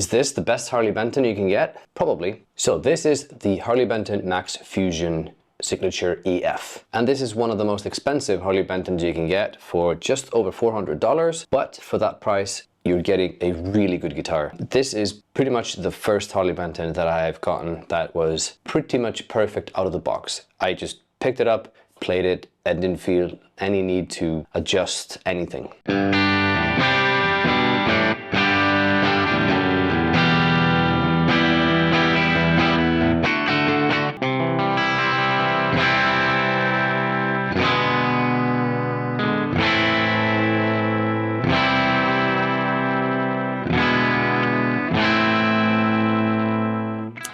Is this the best Harley Benton you can get? Probably. So this is the Harley Benton Max Fusion Signature EF. And this is one of the most expensive Harley Bentons you can get for just over $400, but for that price, you're getting a really good guitar. This is pretty much the first Harley Benton that I've gotten that was pretty much perfect out of the box. I just picked it up, played it, and didn't feel any need to adjust anything.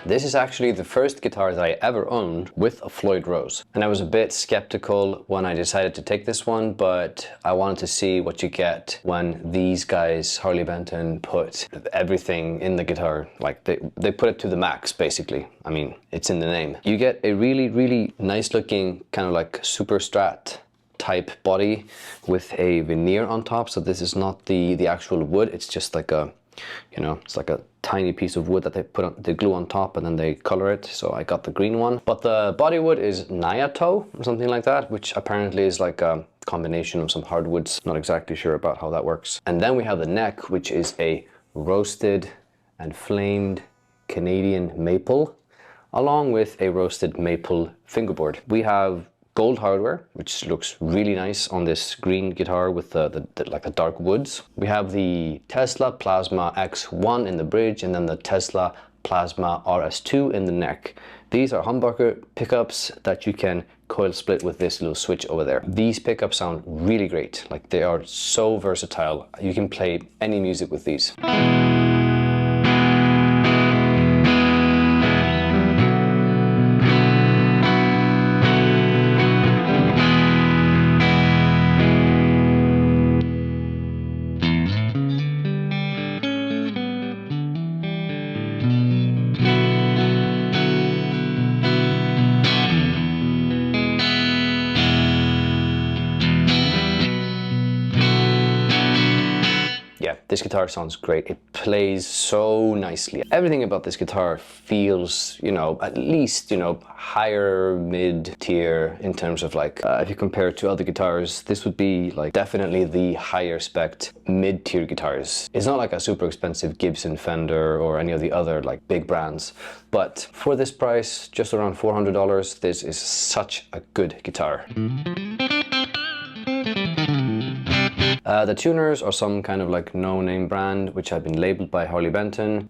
This is actually the first guitar that I ever owned with a Floyd Rose. And I was a bit skeptical when I decided to take this one, but I wanted to see what you get when these guys, Harley Benton, put everything in the guitar. Like they put it to the max, basically. I mean, it's in the name. You get a really, really nice looking kind of like super Strat type body with a veneer on top. So this is not the actual wood, it's just like a, you know, it's like a tiny piece of wood that they put on, they glue on top and then they color it. So I got the green one. But the body wood is Nyato or something like that, which apparently is like a combination of some hardwoods. Not exactly sure about how that works. And then we have the neck, which is a roasted and flamed Canadian maple, along with a roasted maple fingerboard. We have gold hardware, which looks really nice on this green guitar with the dark woods. We have the Tesla Plasma X1 in the bridge and then the Tesla Plasma RS2 in the neck. These are humbucker pickups that you can coil split with this little switch over there. These pickups sound really great. Like they are so versatile. You can play any music with these. This guitar sounds great. It plays so nicely. Everything about this guitar feels, you know, at least, you know, higher mid-tier in terms of like, if you compare it to other guitars, this would be like definitely the higher spec mid-tier guitars. It's not like a super expensive Gibson, Fender, or any of the other like big brands, but for this price, just around $400, this is such a good guitar. The tuners are some kind of like no-name brand which have been labeled by Harley Benton.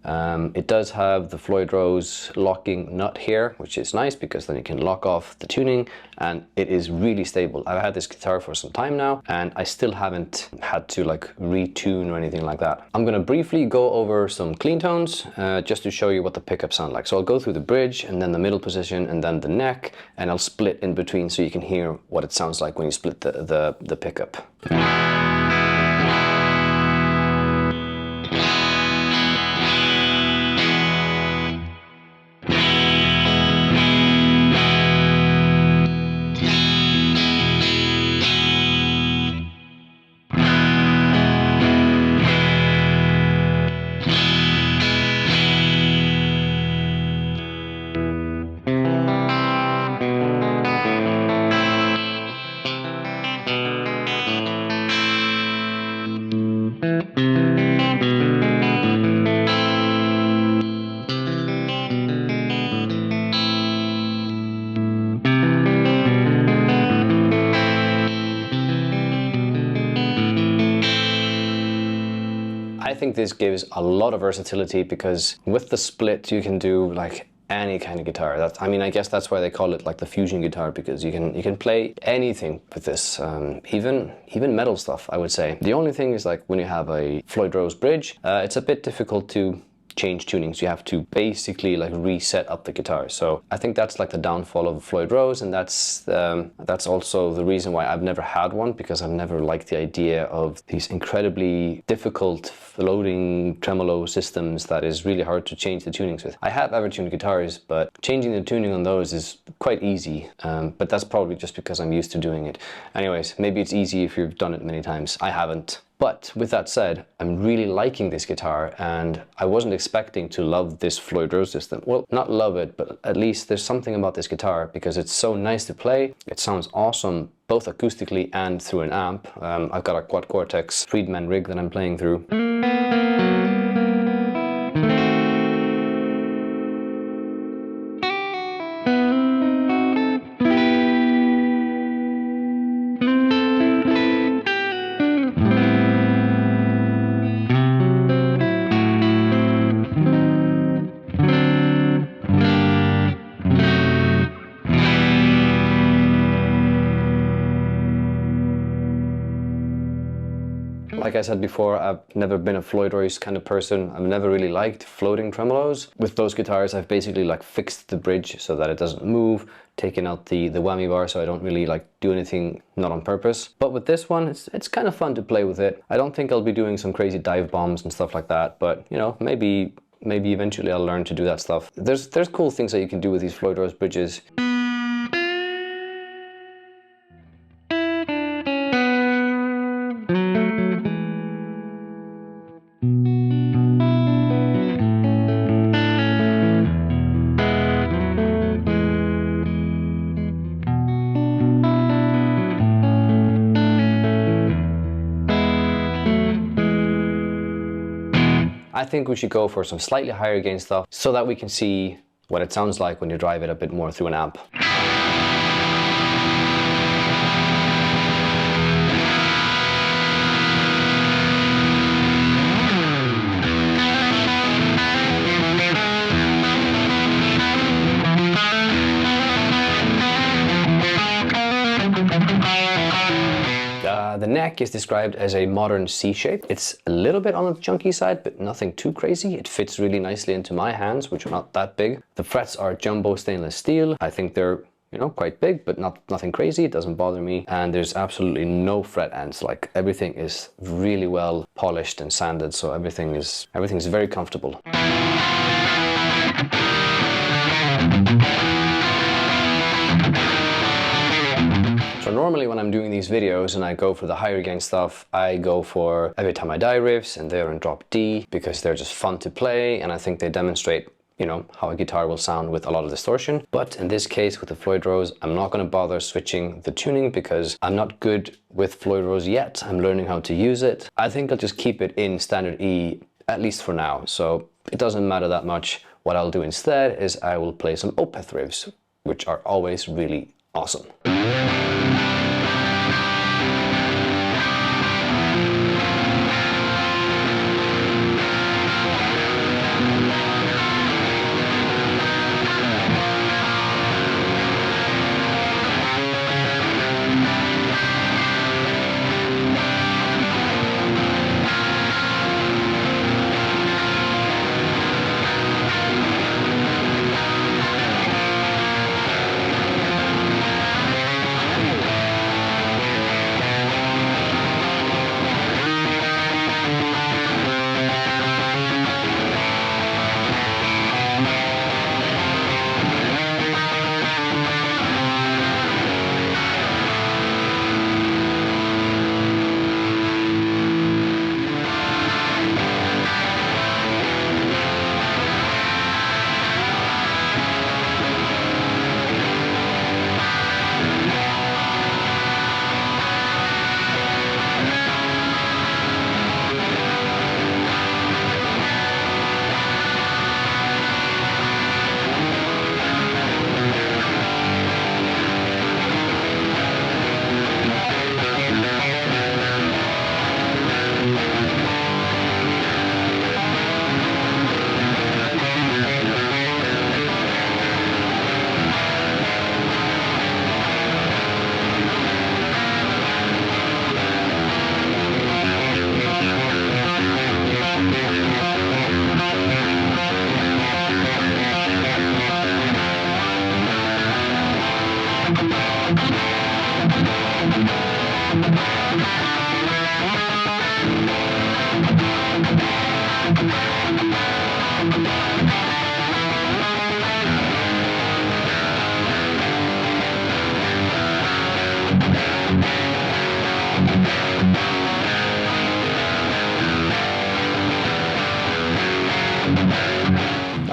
It does have the Floyd Rose locking nut here, which is nice because then you can lock off the tuning, and it is really stable. I've had this guitar for some time now and I still haven't had to like retune or anything like that. I'm gonna briefly go over some clean tones just to show you what the pickups sound like. So I'll go through the bridge and then the middle position and then the neck, and I'll split in between so you can hear what it sounds like when you split the pickup. I think this gives a lot of versatility because with the split you can do like any kind of guitar. I mean, I guess that's why they call it like the fusion guitar, because you can play anything with this, even metal stuff, I would say. The only thing is like when you have a Floyd Rose bridge, it's a bit difficult to change tunings. You have to basically like reset up the guitar. So I think that's like the downfall of Floyd Rose, and that's also the reason why I've never had one, because I've never liked the idea of these incredibly difficult floating tremolo systems that is really hard to change the tunings with. I have ever tuned guitars, but changing the tuning on those is quite easy, but that's probably just because I'm used to doing it. Anyways, maybe it's easy if you've done it many times. I haven't. But with that said, I'm really liking this guitar, and I wasn't expecting to love this Floyd Rose system. Well, not love it, but at least there's something about this guitar because it's so nice to play. It sounds awesome, both acoustically and through an amp. I've got a Quad Cortex Friedman rig that I'm playing through. Like I said before, I've never been a Floyd Rose kind of person. I've never really liked floating tremolos. With those guitars, I've basically like fixed the bridge so that it doesn't move, taken out the whammy bar so I don't really like do anything not on purpose. But with this one, it's kind of fun to play with it. I don't think I'll be doing some crazy dive bombs and stuff like that, but you know, maybe eventually I'll learn to do that stuff. There's cool things that you can do with these Floyd Rose bridges. I think we should go for some slightly higher gain stuff so that we can see what it sounds like when you drive it a bit more through an amp. The neck is described as a modern C shape. It's a little bit on the chunky side, but nothing too crazy. It fits really nicely into my hands, which are not that big. The frets are jumbo stainless steel. I think they're, you know, quite big, but nothing crazy. It doesn't bother me. And there's absolutely no fret ends. Like everything is really well polished and sanded, so everything's very comfortable. So normally when I'm doing these videos and I go for the higher gain stuff, I go for Every Time I Die riffs, and they're in drop D because they're just fun to play, and I think they demonstrate, you know, how a guitar will sound with a lot of distortion. But in this case with the Floyd Rose, I'm not going to bother switching the tuning because I'm not good with Floyd Rose yet. I'm learning how to use it. I think I'll just keep it in standard E, at least for now, so it doesn't matter that much. What I'll do instead is I will play some Opeth riffs, which are always really awesome.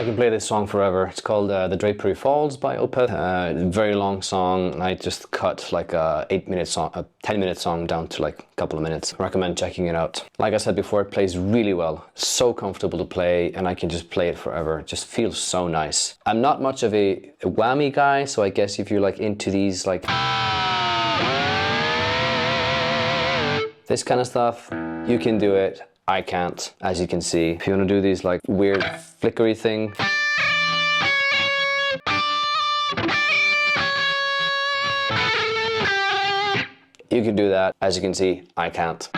I can play this song forever. It's called The Drapery Falls by Opeth. Very long song. I just cut like a 8-minute song, a 10-minute song down to like a couple of minutes. I recommend checking it out. Like I said before, it plays really well. So comfortable to play, and I can just play it forever. It just feels so nice. I'm not much of a whammy guy, so I guess if you're like into these like this kind of stuff, you can do it. I can't, as you can see. If you want to do these like weird flickery thing, you can do that. As you can see, I can't.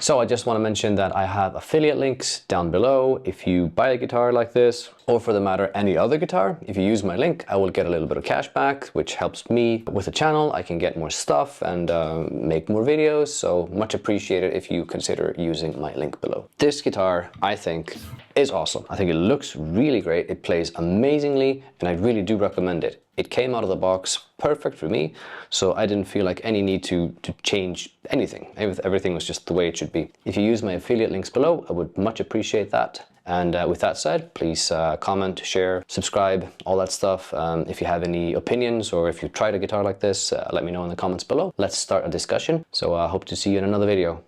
So I just want to mention that I have affiliate links down below. If you buy a guitar like this, or for the matter any other guitar, if you use my link, I will get a little bit of cash back, which helps me with the channel. I can get more stuff and make more videos, so much appreciated if you consider using my link below. This guitar, I think, is awesome. I think it looks really great. It plays amazingly, and I really do recommend it. It came out of the box perfect for me, so I didn't feel like any need to change anything. Everything was just the way it should be. If you use my affiliate links below, I would much appreciate that. And with that said, please comment, share, subscribe, all that stuff. If you have any opinions or if you tried a guitar like this, let me know in the comments below. Let's start a discussion. So I hope to see you in another video.